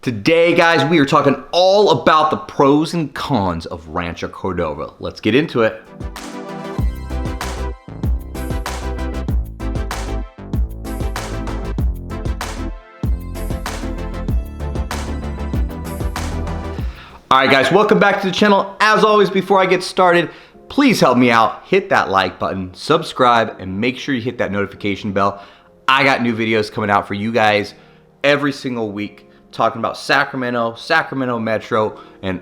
Today, guys, we are talking all about the pros and cons of Rancho Cordova. Let's get into it. All right, guys, welcome back to the channel. As always, before I get started, please help me out. Hit that like button, subscribe, and make sure you hit that notification bell. I got new videos coming out for you guys every single week, talking about Sacramento, Sacramento Metro, and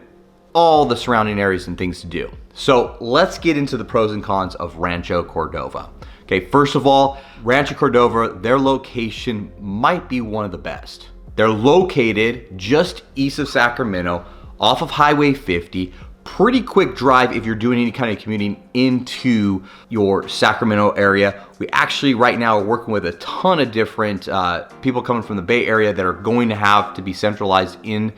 all the surrounding areas and things to do. So let's get into the pros and cons of Rancho Cordova. Okay, first of all, Rancho Cordova, their location might be one of the best. They're located just east of Sacramento, off of Highway 50, pretty quick drive if you're doing any kind of commuting into your Sacramento area. We actually right now are working with a ton of different people coming from the Bay Area that are going to have to be centralized in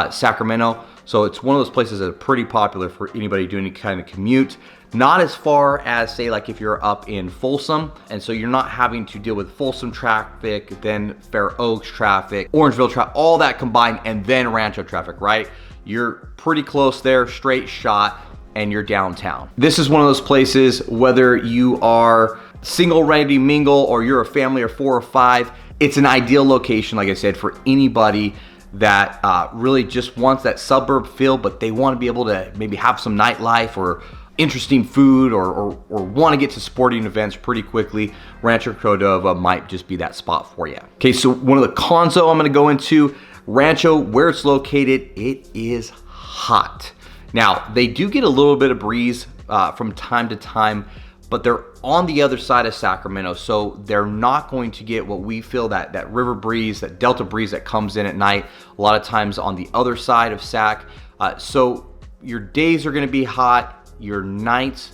Sacramento. So it's one of those places that are pretty popular for anybody doing any kind of commute. Not as far as, say, like if you're up in Folsom, and so you're not having to deal with Folsom traffic, then Fair Oaks traffic, Orangeville traffic, all that combined, and then Rancho traffic, right? You're pretty close there, straight shot, and you're downtown. This is one of those places, whether you are single, ready to mingle, or you're a family of 4 or 5, it's an ideal location, like I said, for anybody that really just wants that suburb feel, but they want to be able to maybe have some nightlife or interesting food or want to get to sporting events pretty quickly. Rancho Cordova might just be that spot for you. Okay, so one of the cons though I'm going to go into, Rancho, where it's located, it is hot. Now, they do get a little bit of breeze from time to time, but they're on the other side of Sacramento, so they're not going to get what we feel that river breeze, that delta breeze that comes in at night, a lot of times on the other side of Sac. So your days are going to be hot, your nights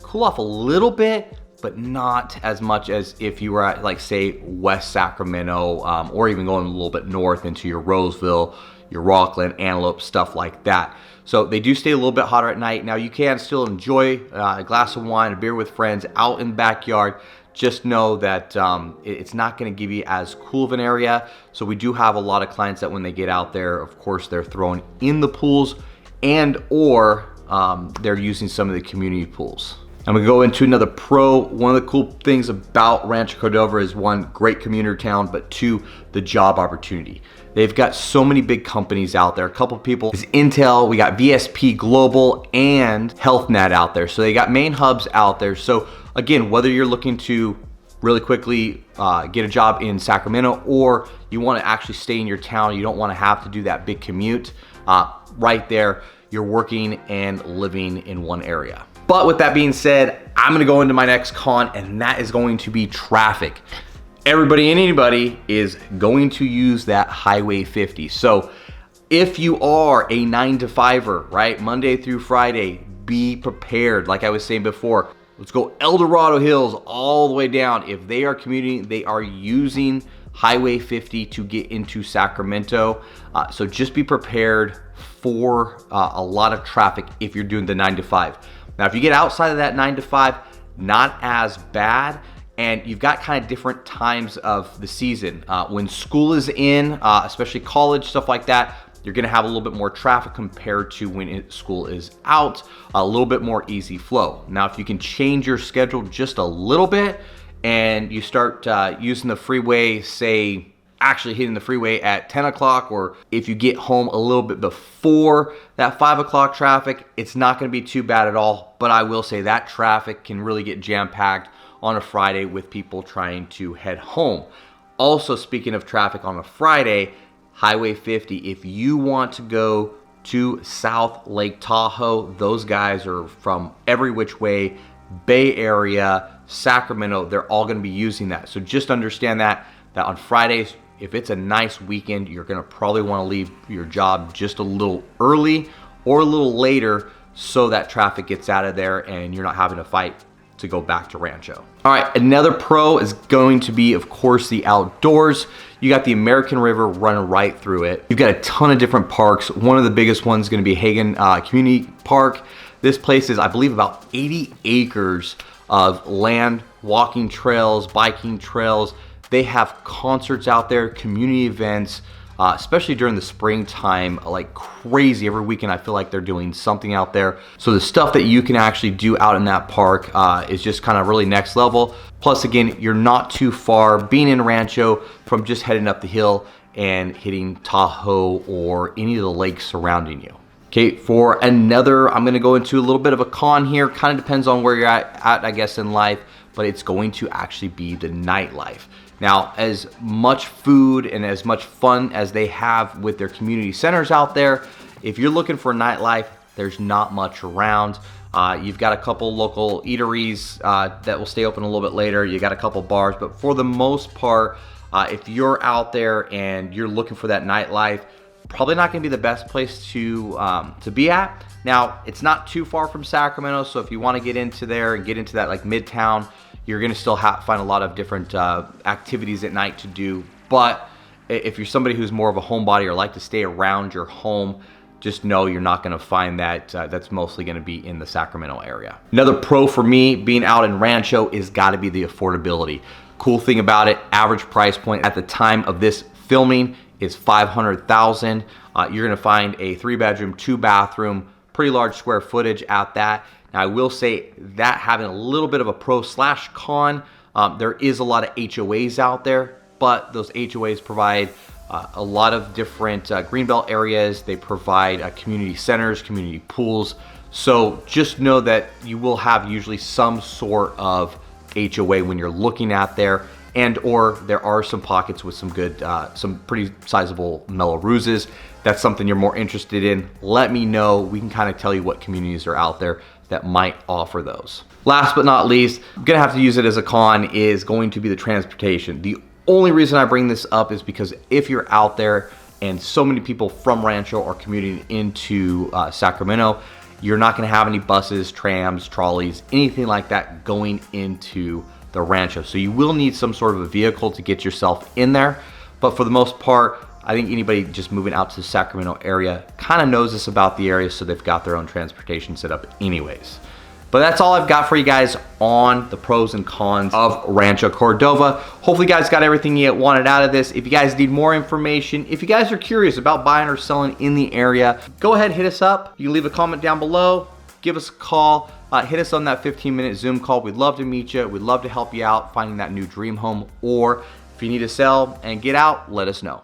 cool off a little bit, but not as much as if you were at, like, say, West Sacramento, or even going a little bit north into your Roseville, your Rockland, Antelope, stuff like that. So they do stay a little bit hotter at night. Now, you can still enjoy a glass of wine, a beer with friends out in the backyard. Just know that it's not going to give you as cool of an area. So we do have a lot of clients that when they get out there, of course, they're throwing in the pools and or they're using some of the community pools. I'm gonna go into another pro. One of the cool things about Rancho Cordova is, 1, great commuter town, but 2, the job opportunity. They've got so many big companies out there. A couple people is Intel, we got VSP Global and HealthNet out there. So they got main hubs out there. So again, whether you're looking to really quickly get a job in Sacramento, or you wanna actually stay in your town, you don't wanna have to do that big commute, right there, you're working and living in one area. But with that being said, I'm gonna go into my next con, and that is going to be traffic. Everybody and anybody is going to use that Highway 50. So if you are a 9-to-5er, right, Monday through Friday, be prepared. Like I was saying before, let's go El Dorado Hills all the way down. If they are commuting, they are using Highway 50 to get into Sacramento. So just be prepared for a lot of traffic if you're doing the 9-to-5. Now, if you get outside of that 9-to-5, not as bad, and you've got kind of different times of the season. When school is in, especially college, stuff like that, you're gonna have a little bit more traffic compared to when school is out, a little bit more easy flow. Now, if you can change your schedule just a little bit and you start using the freeway, say, actually hitting the freeway at 10 o'clock, or if you get home a little bit before that 5 o'clock traffic, it's not gonna be too bad at all. But I will say that traffic can really get jam-packed on a Friday with people trying to head home. Also, speaking of traffic on a Friday, Highway 50, if you want to go to South Lake Tahoe, those guys are from every which way, Bay Area, Sacramento, they're all gonna be using that. So just understand that on Fridays, if it's a nice weekend, you're gonna probably wanna leave your job just a little early or a little later so that traffic gets out of there and you're not having to fight to go back to Rancho. All right, another pro is going to be, of course, the outdoors. You got the American River running right through it. You've got a ton of different parks. One of the biggest ones is gonna be Hagen Community Park. This place is, I believe, about 80 acres of land, walking trails, biking trails. They have concerts out there, community events, especially during the springtime, like crazy. Every weekend I feel like they're doing something out there. So the stuff that you can actually do out in that park is just kind of really next level. Plus again, you're not too far being in Rancho from just heading up the hill and hitting Tahoe or any of the lakes surrounding you. Okay, for another, I'm gonna go into a little bit of a con here. Kind of depends on where you're at, I guess, in life, but it's going to actually be the nightlife. Now, as much food and as much fun as they have with their community centers out there, if you're looking for nightlife, there's not much around. You've got a couple local eateries that will stay open a little bit later. You got a couple bars, but for the most part, if you're out there and you're looking for that nightlife, probably not gonna be the best place to be at. Now, it's not too far from Sacramento, so if you wanna get into there and get into that like midtown, you're gonna still find a lot of different activities at night to do. But if you're somebody who's more of a homebody or like to stay around your home, just know you're not gonna find that. That's mostly gonna be in the Sacramento area. Another pro for me being out in Rancho is gotta be the affordability. Cool thing about it, average price point at the time of this filming is $500,000. You're gonna find a 3-bedroom, 2-bathroom, pretty large square footage at that. Now I will say that having a little bit of a pro/con, there is a lot of HOAs out there, but those HOAs provide a lot of different greenbelt areas. They provide community centers, community pools. So just know that you will have usually some sort of HOA when you're looking at there, and or there are some pockets with some good, some pretty sizable Mello-Rooses. That's something you're more interested in. Let me know. We can kind of tell you what communities are out there that might offer those. Last but not least, I'm gonna have to use it as a con, is going to be the transportation. The only reason I bring this up is because if you're out there and so many people from Rancho are commuting into Sacramento, you're not gonna have any buses, trams, trolleys, anything like that going into the Rancho. So you will need some sort of a vehicle to get yourself in there. But for the most part, I think anybody just moving out to the Sacramento area kind of knows this about the area, so they've got their own transportation set up anyways. But that's all I've got for you guys on the pros and cons of Rancho Cordova. Hopefully you guys got everything you wanted out of this. If you guys need more information, if you guys are curious about buying or selling in the area, go ahead, hit us up. You can leave a comment down below, give us a call, hit us on that 15-minute Zoom call. We'd love to meet you. We'd love to help you out finding that new dream home, or if you need to sell and get out, let us know.